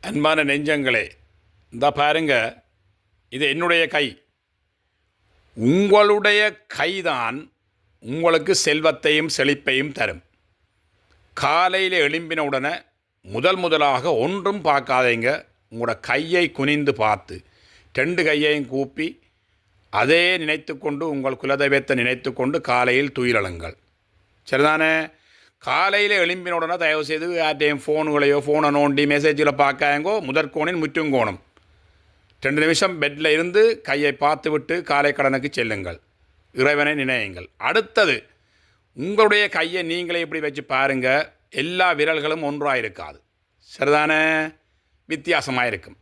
அன்பான நெஞ்சங்களே, இந்த பாருங்க, இது என்னுடைய கை. உங்களுடைய கைதான் உங்களுக்கு செல்வத்தையும் செழிப்பையும் தரும். காலையில் எழும்பின உடனே முதலாக ஒன்றும் பார்க்காதீங்க, உங்களோட கையை குனிந்து பார்த்து 2 கையையும் கூப்பி அதே நினைத்து கொண்டு உங்கள் குலதெய்வத்தை நினைத்து கொண்டு காலையில் துயிலழுங்கள். சரிதானே? காலையில் எழும்பின உடனே தயவுசெய்து யார்ட்டையும் ஃபோனை நோண்டி மெசேஜில் பார்க்காங்கோ. முதற்கோணின் முற்றுங்கோணம் 2 நிமிஷம் பெட்டில் இருந்து கையை பார்த்து விட்டு காலை கடனுக்கு செல்லுங்கள். இறைவனை நினையுங்கள். அடுத்தது, உங்களுடைய கையை நீங்களே இப்படி வச்சு பாருங்கள். எல்லா விரல்களும் ஒன்றாக இருக்காது. சரிதானே? வித்தியாசமாக இருக்கும்.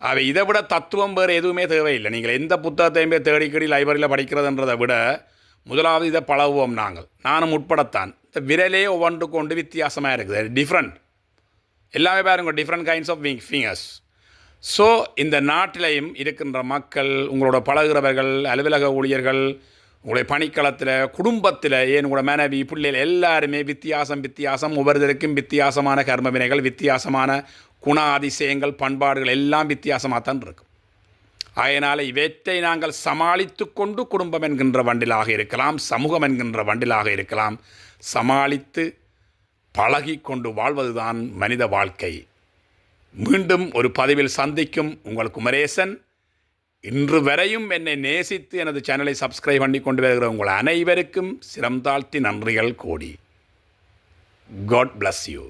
அவை இதை விட தத்துவம் வேறு எதுவுமே தேவையில்லை. நீங்கள் எந்த புத்தகத்தையும் போய் தேடிக்கடி லைப்ரரியில் படிக்கிறதுன்றதை விட முதலாவது இதை பழகுவோம். நானும் உட்படத்தான். இந்த விரலே ஒவ்வொன்று கொண்டு வித்தியாசமாக இருக்குது. டிஃப்ரெண்ட் எல்லாமே பாருங்க, different kinds of fingers. So இந்த நாட்டிலையும் இருக்கின்ற மக்கள், உங்களோட பழகிறவர்கள், அலுவலக ஊழியர்கள், உங்களுடைய பணிக்களத்தில், குடும்பத்தில், ஏன் உங்களோட மனைவி, பிள்ளைகள் எல்லாருமே வித்தியாசம். ஒவ்வொருத்தருக்கும் வித்தியாசமான கர்ம வினைகள், வித்தியாசமான குண அதிசயங்கள், பண்பாடுகள் எல்லாம் வித்தியாசமாக தான் இருக்கும். அதனால் இவற்றை நாங்கள் சமாளித்து கொண்டு குடும்பம் என்கின்ற வண்டிலாக இருக்கலாம், சமூகம் என்கின்ற வண்டிலாக இருக்கலாம், சமாளித்து பழகி கொண்டு வாழ்வதுதான் மனித வாழ்க்கை. மீண்டும் ஒரு பதிவில் சந்திக்கும் உங்கள் குமரேசன். இன்று வரையும் என்னை நேசித்து எனது சேனலை சப்ஸ்கிரைப் பண்ணி கொண்டு வருகிற உங்கள் அனைவருக்கும் சிரம் தாழ்த்தி நன்றிகள் கோடி. God bless you.